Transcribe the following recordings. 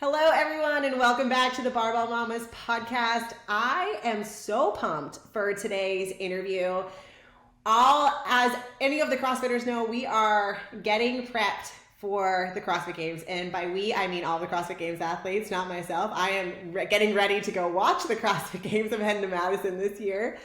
Hello, everyone, and welcome back to the Barbell Mamas podcast. I am so pumped for today's interview. As any of the CrossFitters know, we are getting prepped for the CrossFit Games. And by we, I mean all the CrossFit Games athletes, not myself. I am getting ready to go watch the CrossFit Games. I'm heading to Madison this year.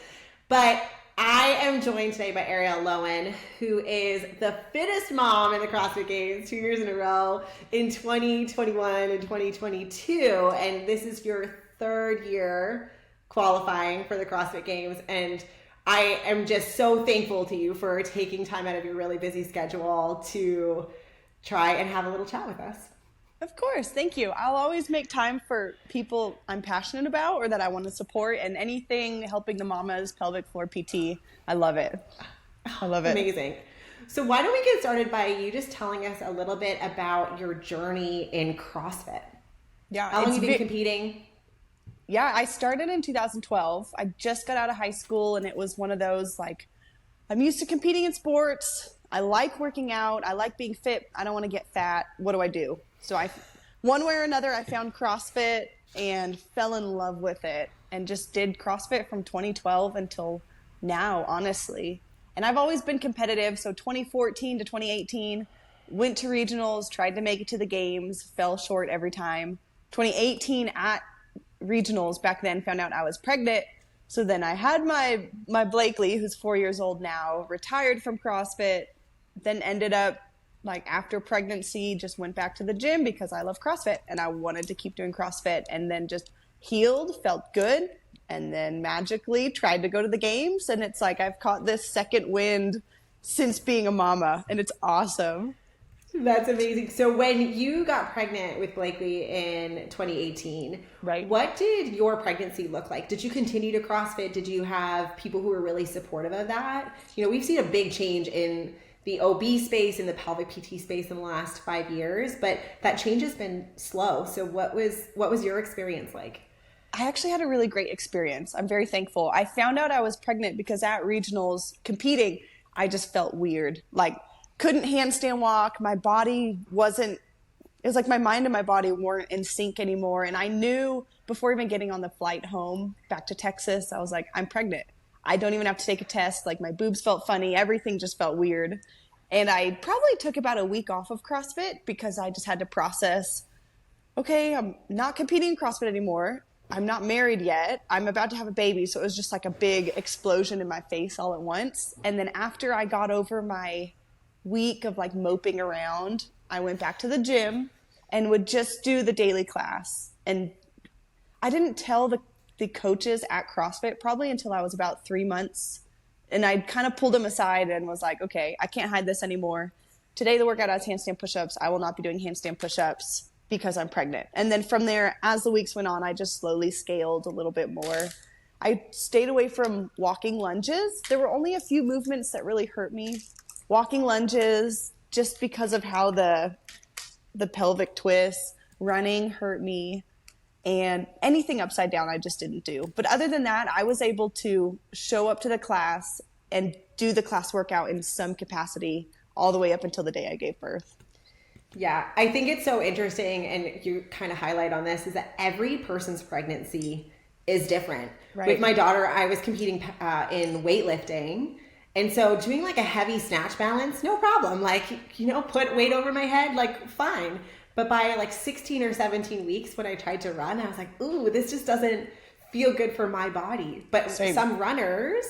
But I am joined today by Arielle Loewen, who is the fittest mom in the CrossFit Games 2 years in a row in 2021 and 2022. And this is your third year qualifying for the CrossFit Games. And I am just so thankful to you for taking time out of your really busy schedule to try and have a little chat with us. Of course. Thank you. I'll always make time for people I'm passionate about or that I want to support, and anything helping the mamas, pelvic floor PT. I love it. I love it. Amazing. So why don't we get started by you just telling us a little bit about your journey in CrossFit? Yeah. How long have you been competing? Yeah, I started in 2012. I just got out of high school, and it was one of those, like, I'm used to competing in sports. I like working out. I like being fit. I don't want to get fat. What do I do? So one way or another, I found CrossFit and fell in love with it and just did CrossFit from 2012 until now, honestly. And I've always been competitive. So 2014 to 2018, went to regionals, tried to make it to the games, fell short every time. 2018 at regionals, back then, found out I was pregnant. So then I had my Blakely, who's 4 years old now, retired from CrossFit, then ended up, like, after pregnancy, just went back to the gym because I love CrossFit and I wanted to keep doing CrossFit, and then just healed, felt good, and then magically tried to go to the games. And it's like I've caught this second wind since being a mama, and it's awesome. That's amazing. So when you got pregnant with Blakely in 2018, right, what did your pregnancy look like? Did you continue to CrossFit? Did you have people who were really supportive of that? You know, we've seen a big change in the OB space and the pelvic PT space in the last 5 years, but that change has been slow. So what was your experience like? I actually had a really great experience. I'm very thankful. I found out I was pregnant because at regionals competing, I just felt weird. Like, couldn't handstand walk. My body wasn't, it was like my mind and my body weren't in sync anymore. And I knew before even getting on the flight home back to Texas, I was like, I'm pregnant. I don't even have to take a test. Like, my boobs felt funny. Everything just felt weird. And I probably took about a week off of CrossFit because I just had to process, okay, I'm not competing in CrossFit anymore. I'm not married yet. I'm about to have a baby. So it was just like a big explosion in my face all at once. And then after I got over my week of, like, moping around, I went back to the gym and would just do the daily class. And I didn't tell the coaches at CrossFit probably until I was about 3 months. And I kind of pulled them aside and was like, okay, I can't hide this anymore. Today the workout has handstand push-ups. I will not be doing handstand push-ups because I'm pregnant. And then from there, as the weeks went on, I just slowly scaled a little bit more. I stayed away from walking lunges. There were only a few movements that really hurt me. Walking lunges, just because of how the pelvic twists, running hurt me. And anything upside down, I just didn't do. But other than that, I was able to show up to the class and do the class workout in some capacity all the way up until the day I gave birth. Yeah, I think it's so interesting, and you kind of highlight on this, is that every person's pregnancy is different. Right. With my daughter, I was competing in weightlifting. And so doing, like, a heavy snatch balance, no problem. Like, you know, put weight over my head, like, fine. But by, like, 16 or 17 weeks when I tried to run, I was like, ooh, this just doesn't feel good for my body. But some runners,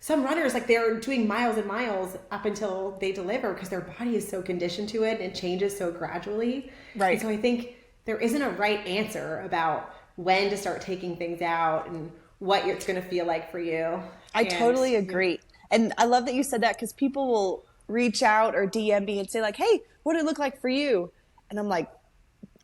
like, they're doing miles and miles up until they deliver because their body is so conditioned to it and it changes so gradually. Right. And so I think there isn't a right answer about when to start taking things out and what it's going to feel like for you. I totally agree. And I love that you said that because people will reach out or DM me and say, like, hey, what did it look like for you? And I'm like,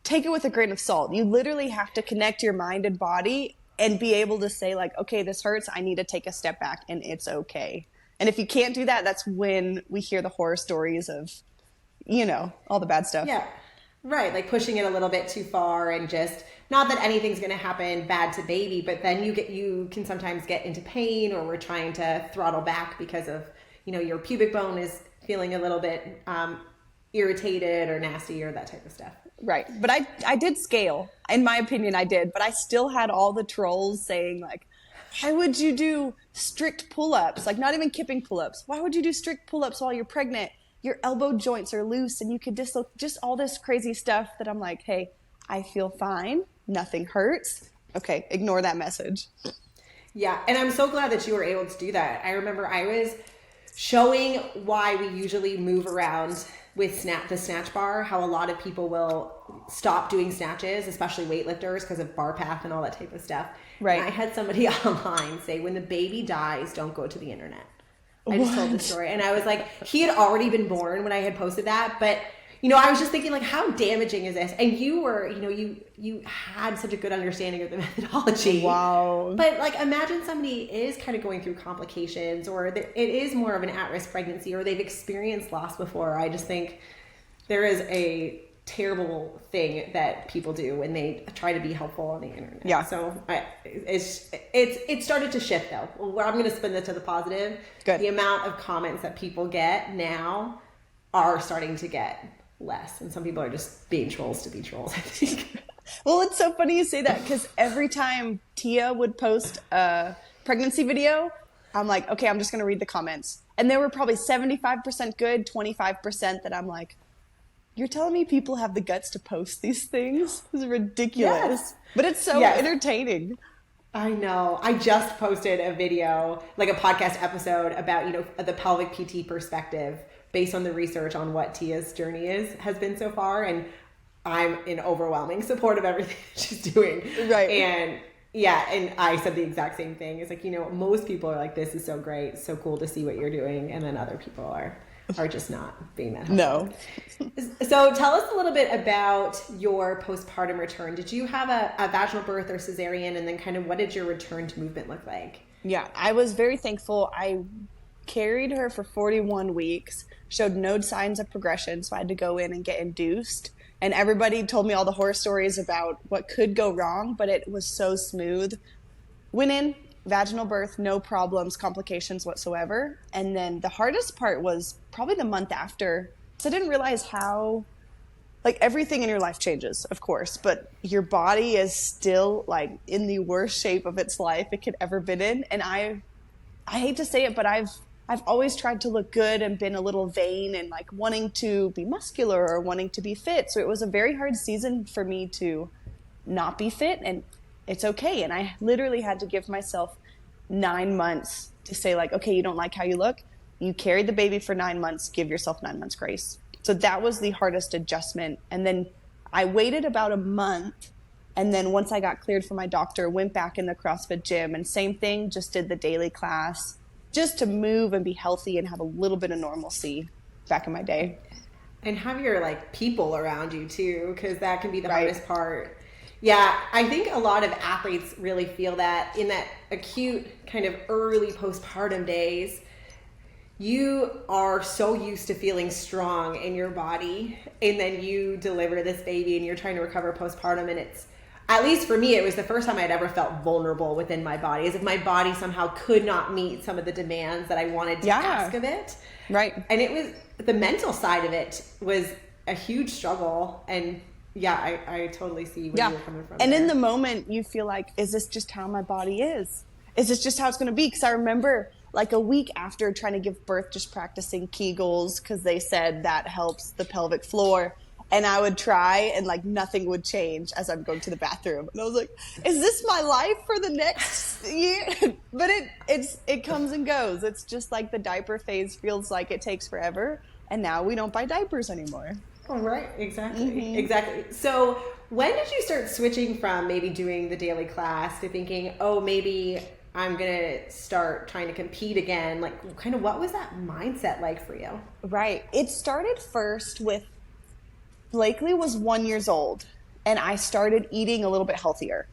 take it with a grain of salt. You literally have to connect your mind and body and be able to say, like, okay, this hurts. I need to take a step back and it's okay. And if you can't do that, that's when we hear the horror stories of, you know, all the bad stuff. Yeah. Right. Like pushing it a little bit too far and just not that anything's going to happen bad to baby, but then you can sometimes get into pain, or we're trying to throttle back because of, you know, your pubic bone is feeling a little bit irritated or nasty or that type of stuff. Right. But I did scale. In my opinion, I did. But I still had all the trolls saying, like, why would you do strict pull-ups? Like, not even kipping pull-ups. Why would you do strict pull-ups while you're pregnant? Your elbow joints are loose and you could dislocate, just all this crazy stuff that I'm like, hey, I feel fine. Nothing hurts. Okay, ignore that message. Yeah, and I'm so glad that you were able to do that. I remember I was showing why we usually move around with the snatch bar, how a lot of people will stop doing snatches, especially weightlifters, because of bar path and all that type of stuff. Right. And I had somebody online say, when the baby dies, don't go to the internet. I just told the story. And I was like, he had already been born when I had posted that. But, you know, I was just thinking, like, how damaging is this? And you were, you know, you had such a good understanding of the methodology. Wow. But, like, imagine somebody is kind of going through complications, or it is more of an at-risk pregnancy, or they've experienced loss before. I just think there is a terrible thing that people do when they try to be helpful on the internet. Yeah. So it started to shift, though. Well, I'm going to spin this to the positive. Good. The amount of comments that people get now are starting to get less, and some people are just being trolls to be trolls, I think. Well, it's so funny you say that, because every time Tia would post a pregnancy video, I'm like, okay, I'm just going to read the comments. And there were probably 75% good, 25% that I'm like, you're telling me people have the guts to post these things? This is ridiculous. Yes. But it's so entertaining. I know. I just posted a video, like a podcast episode about, you know, the pelvic PT perspective based on the research on what Tia's journey has been so far. And I'm in overwhelming support of everything she's doing. Right. And yeah, and I said the exact same thing. It's like, you know, most people are like, this is so great, so cool to see what you're doing. And then other people are just not being that helpful. No. So tell us a little bit about your postpartum return. Did you have a vaginal birth or cesarean? And then kind of what did your return to movement look like? Yeah, I was very thankful. I carried her for 41 weeks, showed no signs of progression, so I had to go in and get induced. And everybody told me all the horror stories about what could go wrong, but it was so smooth. Went in, vaginal birth, no problems, complications whatsoever. And then the hardest part was probably the month after. So I didn't realize how, like, everything in your life changes, of course, but your body is still, like, in the worst shape of its life it could ever been in. And I hate to say it, but I've always tried to look good and been a little vain and, like, wanting to be muscular or wanting to be fit. So it was a very hard season for me to not be fit, and it's okay. And I literally had to give myself 9 months to say, like, okay, you don't like how you look. You carried the baby for 9 months, give yourself 9 months grace. So that was the hardest adjustment. And then I waited about a month. And then once I got cleared from my doctor, went back in the CrossFit gym, and same thing, just did the daily class just to move and be healthy and have a little bit of normalcy back in my day. And have your, like, people around you too, because that can be the hardest part. Yeah, I think a lot of athletes really feel that in that acute kind of early postpartum days, you are so used to feeling strong in your body, and then you deliver this baby and you're trying to recover postpartum, and it's, at least for me, it was the first time I'd ever felt vulnerable within my body, as if my body somehow could not meet some of the demands that I wanted to ask of it. Right. And it was, the mental side of it was a huge struggle. And yeah, I totally see where you're coming from. And in the moment, you feel like, is this just how my body is? Is this just how it's going to be? Because I remember, like, a week after trying to give birth, just practicing Kegels, because they said that helps the pelvic floor. And I would try, and, like, nothing would change as I'm going to the bathroom. And I was like, is this my life for the next year? But it comes and goes. It's just like the diaper phase feels like it takes forever. And now we don't buy diapers anymore. Oh, right. Exactly. Mm-hmm. Exactly. So when did you start switching from maybe doing the daily class to thinking, oh, maybe I'm going to start trying to compete again? Like, kind of what was that mindset like for you? Right. It started first with Blakely was 1 year old, and I started eating a little bit healthier.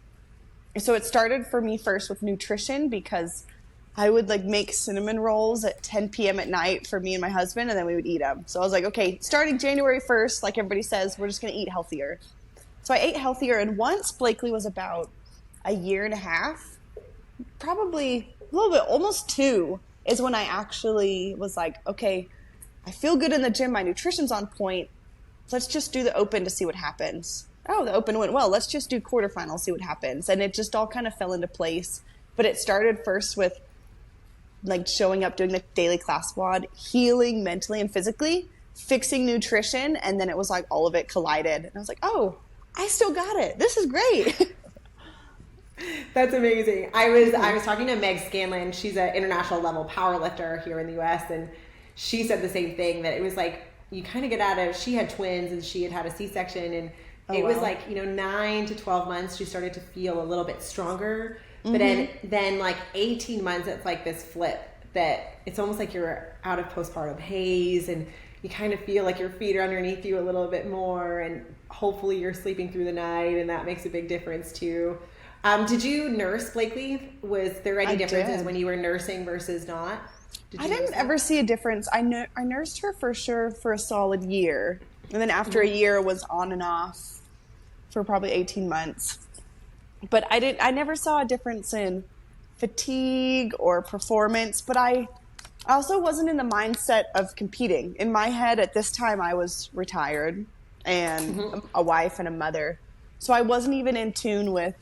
So it started for me first with nutrition, because I would, like, make cinnamon rolls at 10 p.m. at night for me and my husband, and then we would eat them. So I was like, okay, starting January 1st, like everybody says, we're just going to eat healthier. So I ate healthier, and once Blakely was about a year and a half, probably a little bit, almost 2, is when I actually was like, okay, I feel good in the gym, my nutrition's on point. let's just do the open to see what happens. Oh, the open went well. Let's just do quarterfinals, see what happens. And it just all kind of fell into place. But it started first with like showing up, doing the daily class squad, healing mentally and physically, fixing nutrition. And then it was like all of it collided. And I was like, oh, I still got it. This is great. That's amazing. I was talking to Meg Scanlon. She's an international level power lifter here in the US. And she said the same thing, that it was like, you kind of get out of, she had twins and she had a C-section, and it was like, 9 to 12 months, she started to feel a little bit stronger. But then like 18 months, it's like this flip that it's almost like you're out of postpartum haze, and you kind of feel like your feet are underneath you a little bit more, and hopefully you're sleeping through the night, and that makes a big difference too. Did you nurse Blakely? Was there any differences when you were nursing versus not? I didn't ever see a difference. I nursed her for sure for a solid year. And then after a year was on and off for probably 18 months. But I never saw a difference in fatigue or performance, but I also wasn't in the mindset of competing. In my head at this time, I was retired and a wife and a mother. So I wasn't even in tune with,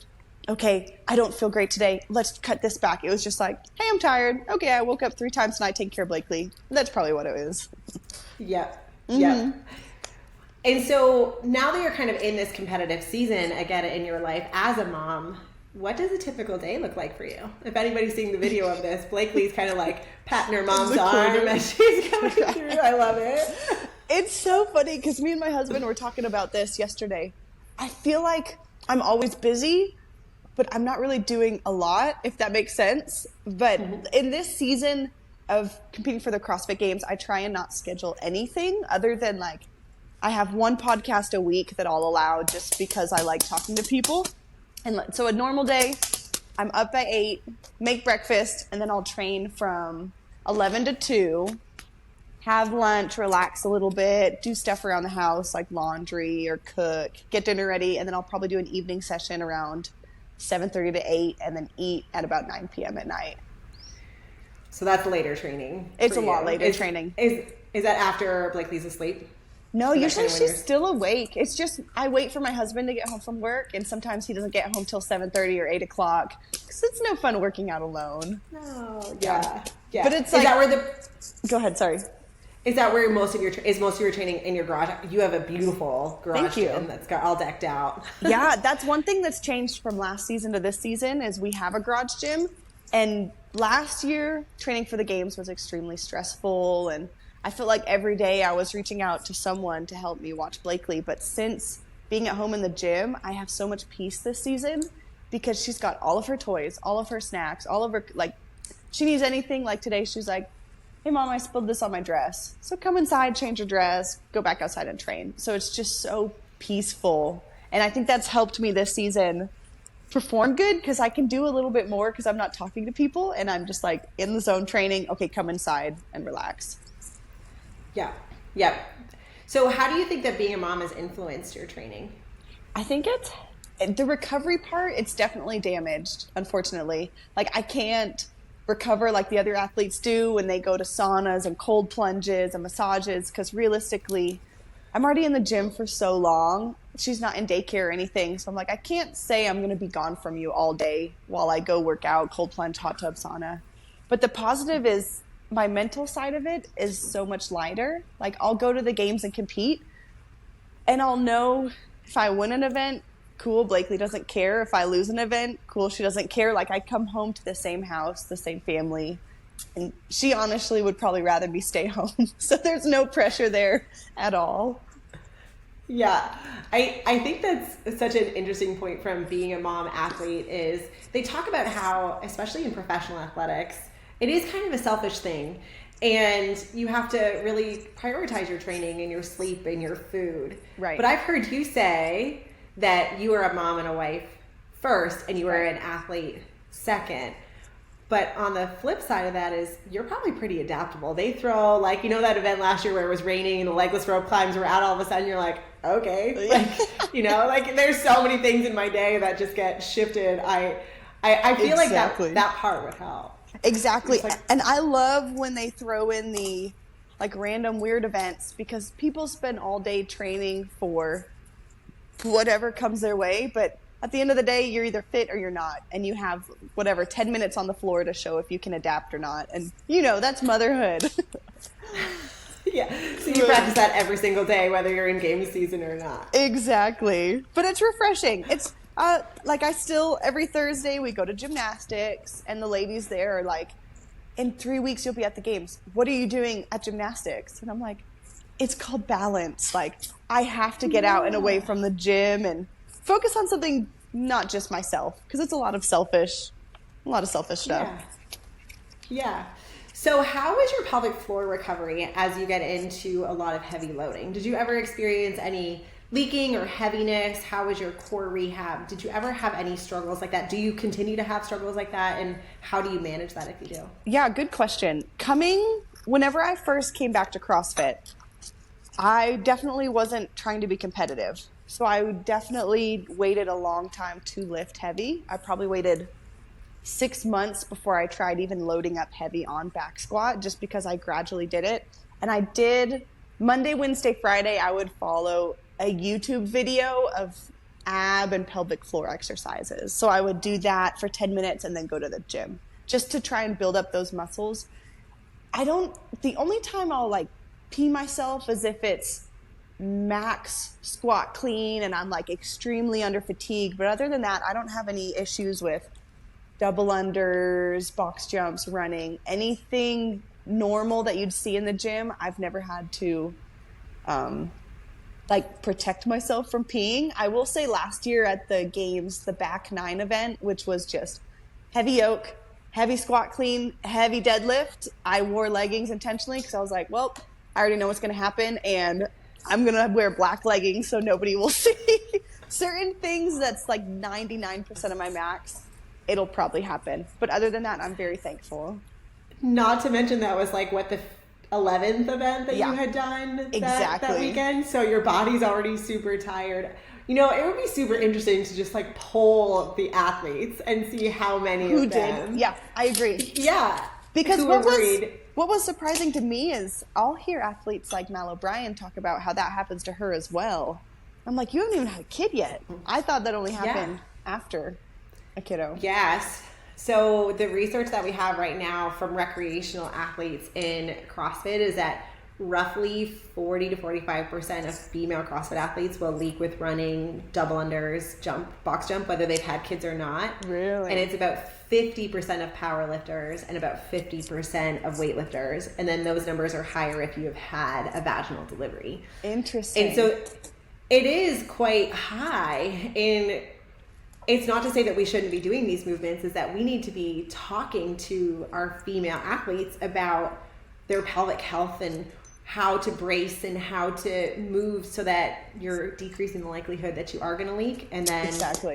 okay, I don't feel great today. Let's cut this back. It was just like, hey, I'm tired. Okay, I woke up 3 times tonight, take care of Blakely. That's probably what it is. Yep. And so now that you're kind of in this competitive season again in your life as a mom, what does a typical day look like for you? If anybody's seeing the video of this, Blakely's kind of like patting her mom's arm as she's coming through. I love it. It's so funny because me and my husband were talking about this yesterday. I feel like I'm always busy, but I'm not really doing a lot, if that makes sense. But in this season of competing for the CrossFit Games, I try and not schedule anything other than like, I have 1 podcast a week that I'll allow just because I like talking to people. And so a normal day, I'm up at 8, make breakfast, and then I'll train from 11 to 2, have lunch, relax a little bit, do stuff around the house like laundry or cook, get dinner ready, and then I'll probably do an evening session around 7:30 to 8, and then eat at about 9 p.m. at night. So that's later training. It's a lot later training. Is that after Blakely's asleep? No, usually she's still awake. It's just I wait for my husband to get home from work, and sometimes he doesn't get home till 7:30 or 8 o'clock because it's no fun working out alone. No, yeah. But it's like, is that where Go ahead, sorry. Is that where most of your training in your garage? You have a beautiful garage gym that's got all decked out. Yeah, that's one thing that's changed from last season to this season is we have a garage gym. And last year, training for the games was extremely stressful, and I felt like every day I was reaching out to someone to help me watch Blakely. But since being at home in the gym, I have so much peace this season because she's got all of her toys, all of her snacks, all of her, like, she needs anything. Like today, she's like, hey, Mom, I spilled this on my dress. So come inside, change your dress, go back outside and train. So it's just so peaceful. And I think that's helped me this season perform good because I can do a little bit more because I'm not talking to people and I'm just like in the zone training. Okay, come inside and relax. Yeah. So how do you think that being a mom has influenced your training? I think it's the recovery part. It's definitely damaged, unfortunately. Like I can't recover like the other athletes do when they go to saunas and cold plunges and massages because realistically, I'm already in the gym for so long. She's not in daycare or anything. So I'm like, I can't say I'm going to be gone from you all day while I go work out, cold plunge, hot tub, sauna. But the positive is my mental side of it is so much lighter. Like I'll go to the games and compete and I'll know if I win an event, cool, Blakely doesn't care. If I lose an event, cool, she doesn't care. Like I come home to the same house, the same family. And she honestly would probably rather me stay home. So there's no pressure there at all. Yeah, I think that's such an interesting point from being a mom athlete is they talk about how, especially in professional athletics, it is kind of a selfish thing. And you have to really prioritize your training and your sleep and your food. Right. But I've heard you say that you are a mom and a wife first and you are an athlete second. But on the flip side of that is you're probably pretty adaptable. They throw like, that event last year where it was raining and the legless rope climbs were out all of a sudden. You're like, okay, like, there's so many things in my day that just get shifted. I feel like that part would help. Exactly. And I love when they throw in the like random weird events, because people spend all day training for whatever comes their way. But at the end of the day, you're either fit or you're not. And you have 10 minutes on the floor to show if you can adapt or not. And that's motherhood. Yeah. So you practice that every single day, whether you're in game season or not. Exactly. But it's refreshing. It's every Thursday we go to gymnastics, and the ladies there are like, in 3 weeks you'll be at the games. What are you doing at gymnastics? And I'm like, it's called balance. Like, I have to get out and away from the gym and focus on something, not just myself, because it's a lot of selfish stuff. Yeah. So how is your pelvic floor recovery as you get into a lot of heavy loading? Did you ever experience any leaking or heaviness? How was your core rehab? Did you ever have any struggles like that? Do you continue to have struggles like that? And how do you manage that if you do? Yeah, good question. Whenever I first came back to CrossFit, I definitely wasn't trying to be competitive. So I definitely waited a long time to lift heavy. I probably waited 6 months before I tried even loading up heavy on back squat, just because I gradually did it. And I did Monday, Wednesday, Friday, I would follow a YouTube video of ab and pelvic floor exercises. So I would do that for 10 minutes and then go to the gym just to try and build up those muscles. The only time I'll like pee myself is if it's max squat clean and I'm like extremely under fatigue. But other than that, I don't have any issues with double unders, box jumps, running, anything normal that you'd see in the gym. I've never had to protect myself from peeing. I will say last year at the games, the back 9 event, which was just heavy yoke, heavy squat clean, heavy deadlift, I wore leggings intentionally because I was like, well, I already know what's going to happen, and I'm going to wear black leggings so nobody will see. Certain things that's like 99% of my max, it'll probably happen. But other than that, I'm very thankful. Not to mention that was like the 11th event that you had done that weekend. So your body's already super tired. It would be super interesting to just like poll the athletes and see how many of them did. Yeah, I agree. Yeah. Because what was surprising to me is I'll hear athletes like Mal O'Brien talk about how that happens to her as well. I'm like, you haven't even had a kid yet. I thought that only happened after a kiddo. Yes. So the research that we have right now from recreational athletes in CrossFit is that roughly 40 to 45% of female CrossFit athletes will leak with running, double unders, box jump, whether they've had kids or not. Really? And it's about 50% of power lifters and about 50% of weightlifters. And then those numbers are higher if you have had a vaginal delivery. Interesting. And so it is quite high in... It's not to say that we shouldn't be doing these movements, is that we need to be talking to our female athletes about their pelvic health and how to brace and how to move so that you're decreasing the likelihood that you are going to leak, and then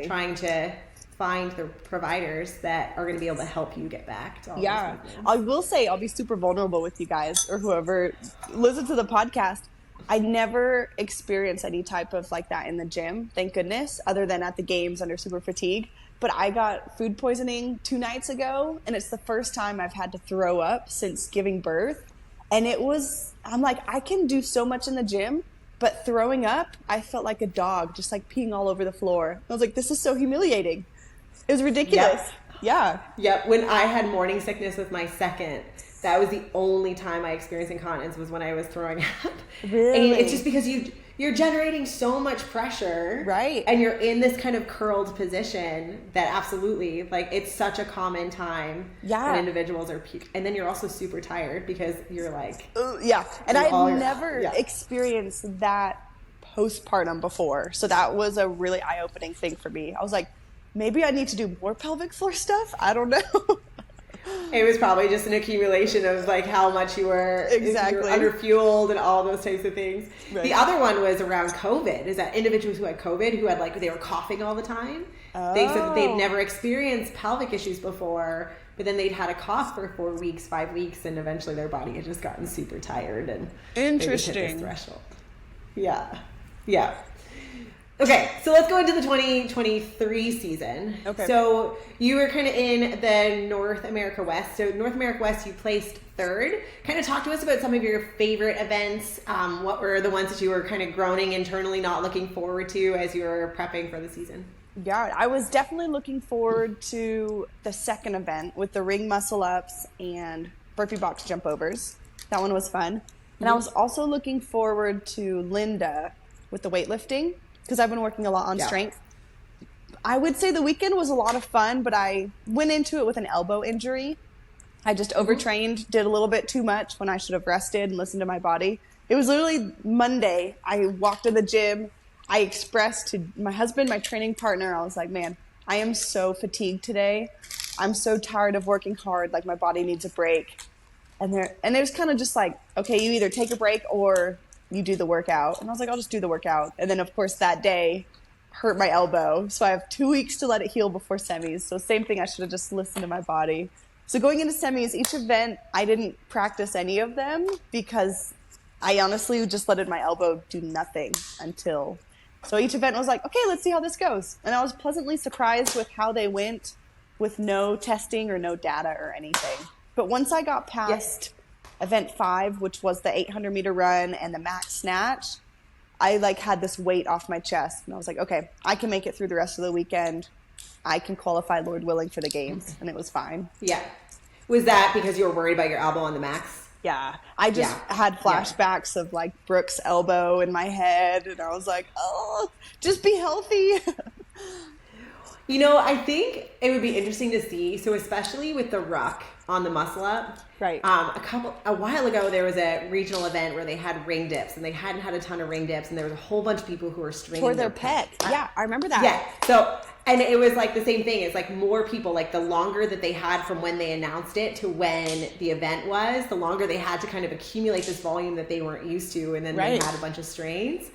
trying to find the providers that are going to be able to help you get back to all those movements. I will say I'll be super vulnerable with you guys or whoever listens to the podcast. I never experienced any type of like that in the gym, thank goodness, other than at the games under super fatigue. But I got food poisoning 2 nights ago, and it's the first time I've had to throw up since giving birth. And I'm like, I can do so much in the gym, but throwing up, I felt like a dog, just like peeing all over the floor. I was like, this is so humiliating. It was ridiculous. Yep. When I had morning sickness with my second, that was the only time I experienced incontinence, was when I was throwing up. Really? And it's just because you're generating so much pressure. Right. And you're in this kind of curled position that absolutely, like, it's such a common time when individuals are and then you're also super tired because you're like... And I've never experienced that postpartum before. So that was a really eye-opening thing for me. I was like, maybe I need to do more pelvic floor stuff? I don't know. It was probably just an accumulation of like how much you were underfueled and all those types of things. Right. The other one was around COVID, is that individuals who had COVID, who had like, they were coughing all the time. They said that they'd never experienced pelvic issues before, but then they'd had a cough for 4 weeks, 5 weeks, and eventually their body had just gotten super tired and interesting they just hit this threshold. Yeah. Okay, so let's go into the 2023 season. Okay. So you were kind of in the North America West. So North America West, you placed third. Kind of talk to us about some of your favorite events. What were the ones that you were kind of groaning internally, not looking forward to as you were prepping for the season? Yeah, I was definitely looking forward to the second event with the ring muscle ups and burpee box jump overs. That one was fun. And I was also looking forward to Linda with the weightlifting because I've been working a lot on strength. I would say the weekend was a lot of fun, but I went into it with an elbow injury. I just overtrained, did a little bit too much when I should have rested and listened to my body. It was literally Monday. I walked to the gym. I expressed to my husband, my training partner, I was like, man, I am so fatigued today. I'm so tired of working hard. Like, my body needs a break. And it was kind of just like, okay, you either take a break or you do the workout. And I was like, I'll just do the workout. And then, of course, that day hurt my elbow. So I have 2 weeks to let it heal before semis. So same thing, I should have just listened to my body. So going into semis, each event, I didn't practice any of them because I honestly just let my elbow do nothing until... So each event was like, okay, let's see how this goes. And I was pleasantly surprised with how they went with no testing or no data or anything. But once I got past event 5, which was the 800-meter run and the max snatch, I had this weight off my chest. And I was like, okay, I can make it through the rest of the weekend. I can qualify, Lord willing, for the games. And it was fine. Yeah. Was that because you were worried about your elbow on the max? Yeah. I just had flashbacks of Brooke's elbow in my head. And I was like, oh, just be healthy. You know, I think it would be interesting to see. So especially with the ruck on the muscle up. Right. A while ago, there was a regional event where they had ring dips, and they hadn't had a ton of ring dips, and there was a whole bunch of people who were stringing for their pec. Yeah, I remember that. Yeah. So, and it was the same thing. It's more people, the longer that they had from when they announced it to when the event was, the longer they had to kind of accumulate this volume that they weren't used to, and then they had a bunch of strains.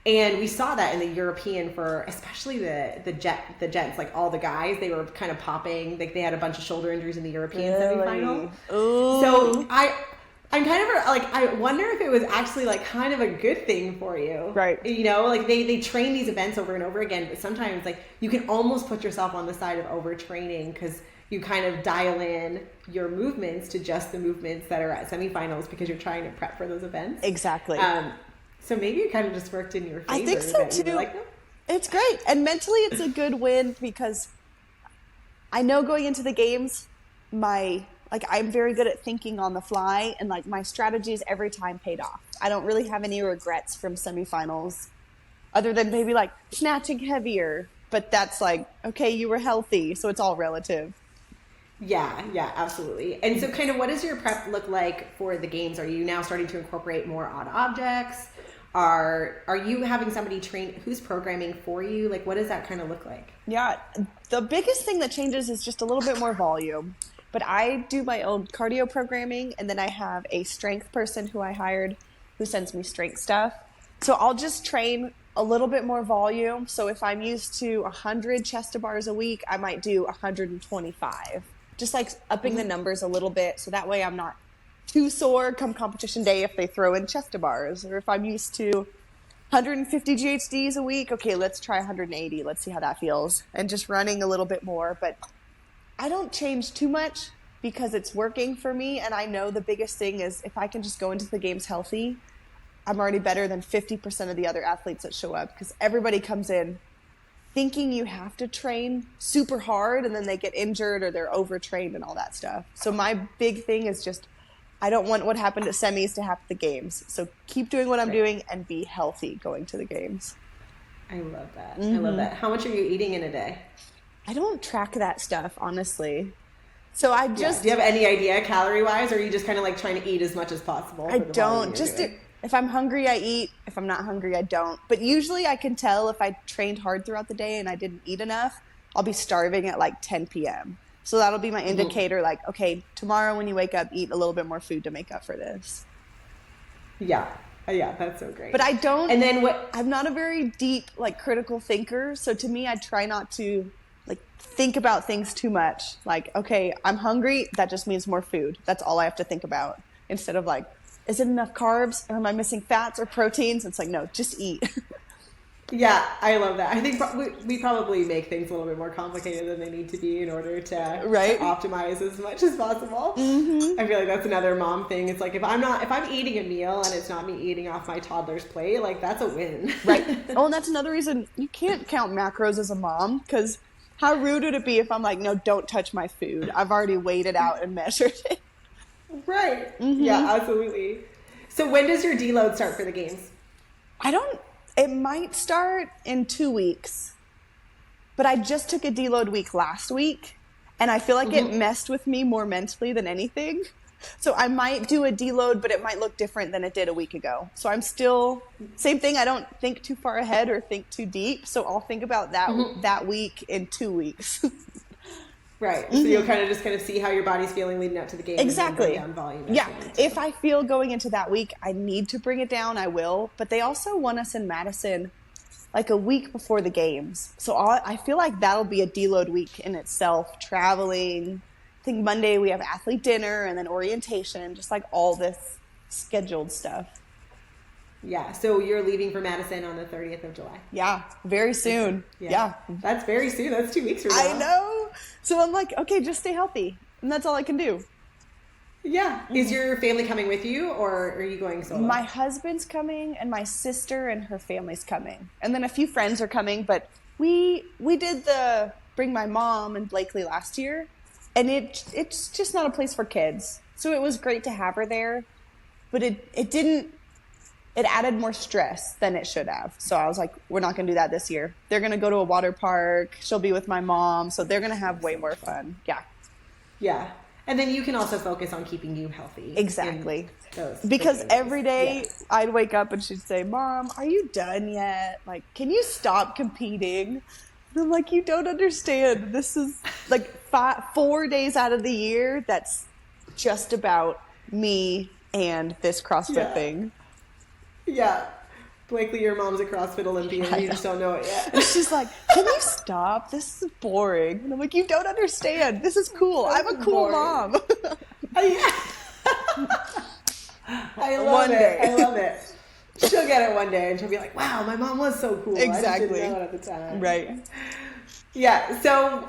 And we saw that in the European for especially the gents, all the guys, they were kind of popping. They had a bunch of shoulder injuries in the European semifinal. Ooh. So I'm kind of I wonder if it was actually kind of a good thing for you. Right. You know, they train these events over and over again, but sometimes you can almost put yourself on the side of overtraining because you kind of dial in your movements to just the movements that are at semifinals because you're trying to prep for those events. Exactly. So maybe it kind of just worked in your favor. I think so too. It's great. And mentally it's a good win because I know going into the games, I'm very good at thinking on the fly and my strategies every time paid off. I don't really have any regrets from semifinals other than maybe snatching heavier, but that's okay, you were healthy. So it's all relative. Yeah, absolutely. And so kind of what does your prep look like for the games? Are you now starting to incorporate more odd objects? Are you having somebody train who's programming for you? What does that kind of look like? Yeah, the biggest thing that changes is just a little bit more volume. But I do my own cardio programming, and then I have a strength person who I hired who sends me strength stuff. So I'll just train a little bit more volume. So if I'm used to 100 chest to bars a week, I might do 125. Just upping the numbers a little bit, so that way I'm not too sore come competition day if they throw in chest to bars. Or if I'm used to 150 GHDs a week, okay, let's try 180. Let's see how that feels. And just running a little bit more. But I don't change too much because it's working for me. And I know the biggest thing is if I can just go into the games healthy, I'm already better than 50% of the other athletes that show up because everybody comes in thinking you have to train super hard and then they get injured or they're overtrained and all that stuff. So my big thing is just, I don't want what happened at semis to happen at the games. So keep doing what I'm doing and be healthy going to the games. I love that. I love that. How much are you eating in a day? I don't track that stuff, honestly. So I just... Do you have any idea calorie-wise, or are you just kind of trying to eat as much as possible? I don't. If I'm hungry, I eat. If I'm not hungry, I don't. But usually I can tell if I trained hard throughout the day and I didn't eat enough, I'll be starving at 10 p.m. So that'll be my indicator, okay, tomorrow when you wake up, eat a little bit more food to make up for this. Yeah, that's so great. But I don't... And then I'm not a very deep, critical thinker. So to me, I try not to, think about things too much. Okay, I'm hungry. That just means more food. That's all I have to think about. Instead of is it enough carbs? Or am I missing fats or proteins? It's no, just eat. Yeah, I love that. I think we probably make things a little bit more complicated than they need to be in order to optimize as much as possible. I feel like that's another mom thing. It's like if I'm eating a meal and it's not me eating off my toddler's plate, like that's a win. Right. Oh, and that's another reason you can't count macros as a mom, because how rude would it be if I'm like, no, don't touch my food. I've already weighed it out and measured it. Right. Yeah, absolutely. So when does your deload start for the games? It might start in 2 weeks, but I just took a deload week last week, and I feel like it messed with me more mentally than anything. So I might do a deload, but it might look different than it did a week ago. So I'm still, same thing, I don't think too far ahead or think too deep. So I'll think about that week in 2 weeks. Right. So you'll kind of see how your body's feeling leading up to the game. Exactly. And down volume. Yeah. If I feel going into that week, I need to bring it down, I will. But they also want us in Madison like a week before the games. So I feel like that'll be a deload week in itself. Traveling. I think Monday we have athlete dinner and then orientation, just like all this scheduled stuff. Yeah, so you're leaving for Madison on the 30th of July. Yeah, very soon. Yeah. That's very soon. That's 2 weeks from now. I know. So I'm like, okay, just stay healthy. And that's all I can do. Yeah. Is your family coming with you, or are you going solo? My husband's coming, and my sister and her family's coming. And then a few friends are coming, but we did bring my mom and Blakely last year, and it's just not a place for kids. So it was great to have her there, but it added more stress than it should have. So I was like, we're not going to do that this year. They're going to go to a water park. She'll be with my mom. So they're going to have way more fun. Yeah. Yeah. And then you can also focus on keeping you healthy. Exactly. Because every day I'd wake up and she'd say, Mom, are you done yet? Like, can you stop competing? And I'm like, you don't understand. This is like 4 days out of the year. That's just about me and this CrossFit thing. Yeah. Blakely, your mom's a CrossFit Olympian and you just don't know it yet. And she's like, can you stop? This is boring. And I'm like, you don't understand. This is cool. I'm a cool mom. I love it. I love it. She'll get it one day and she'll be like, wow, my mom was so cool. Exactly. I just didn't know it at the time. Right. Yeah. So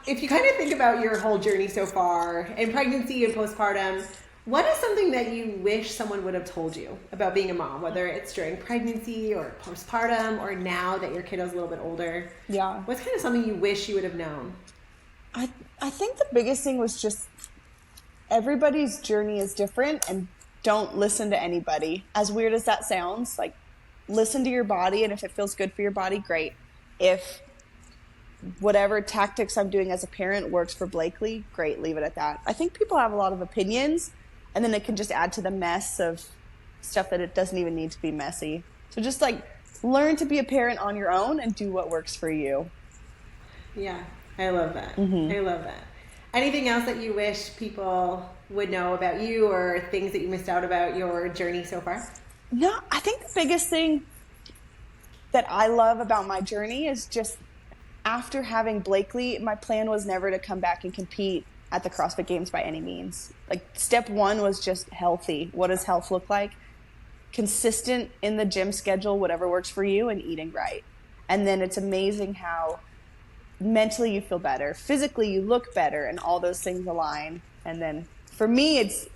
if you kind of think about your whole journey so far in pregnancy and postpartum, what is something that you wish someone would have told you about being a mom, whether it's during pregnancy or postpartum or now that your kiddo's a little bit older? Yeah. What's kind of something you wish you would have known? I think the biggest thing was just everybody's journey is different, and don't listen to anybody. As weird as that sounds, like listen to your body, and if it feels good for your body, great. If whatever tactics I'm doing as a parent works for Blakely, great, leave it at that. I think people have a lot of opinions, and then it can just add to the mess of stuff that it doesn't even need to be messy. So just like learn to be a parent on your own and do what works for you. Yeah, I love that. I love that. Anything else that you wish people would know about you or things that you missed out about your journey so far? No, I think the biggest thing that I love about my journey is just after having Blakely, my plan was never to come back and compete at the CrossFit Games by any means. Like step one was just healthy. What does health look like? Consistent in the gym schedule, whatever works for you, and eating right. And then it's amazing how mentally you feel better, physically you look better, and all those things align. And then for me, it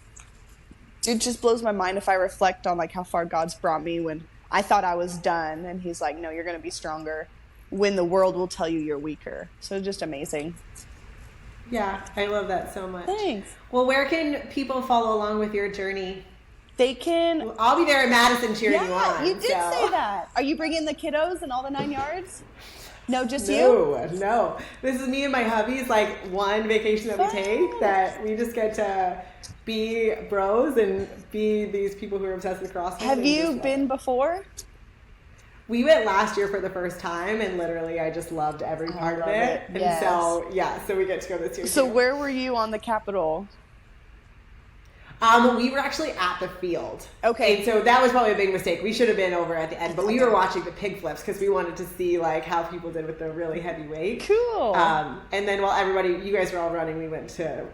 just blows my mind if I reflect on like how far God's brought me when I thought I was done, and he's like, no, you're going to be stronger when the world will tell you you're weaker. So just amazing. Yeah, I love that so much. Thanks. Well, where can people follow along with your journey? They can. Well, I'll be there in Madison cheering you on. You did say that. Are you bringing the kiddos and all the 9 yards? No, just you? No. This is me and my hubby's like one vacation that we take that we just get to be bros and be these people who are obsessed with CrossFit. Have you been before? We went last year for the first time, and literally I just loved every part of it. And so we get to go this year. So where were you on the Capitol? We were actually at the field. Okay. And so that was probably a big mistake. We should have been over at the end, but we were watching the pig flips because we wanted to see like how people did with the really heavy weight. Cool. And then while you guys were all running, we went to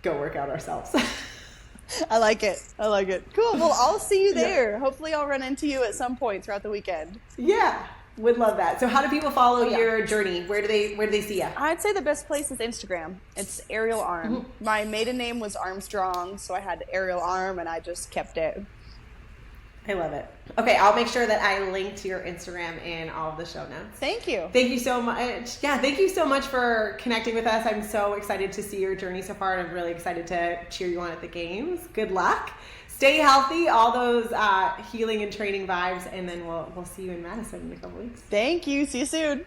go work out ourselves. I like it. Cool. Well, I'll see you there. Yeah. Hopefully I'll run into you at some point throughout the weekend. Yeah. Would love that. So how do people follow your journey? Where do they see you? I'd say the best place is Instagram. It's Arielle Arm. Mm-hmm. My maiden name was Armstrong, so I had Arielle Arm, and I just kept it. I love it. Okay, I'll make sure that I link to your Instagram in all of the show notes. Thank you. Thank you so much. Yeah, thank you so much for connecting with us. I'm so excited to see your journey so far, and I'm really excited to cheer you on at the games. Good luck. Stay healthy, all those healing and training vibes, and then we'll see you in Madison in a couple weeks. Thank you. See you soon.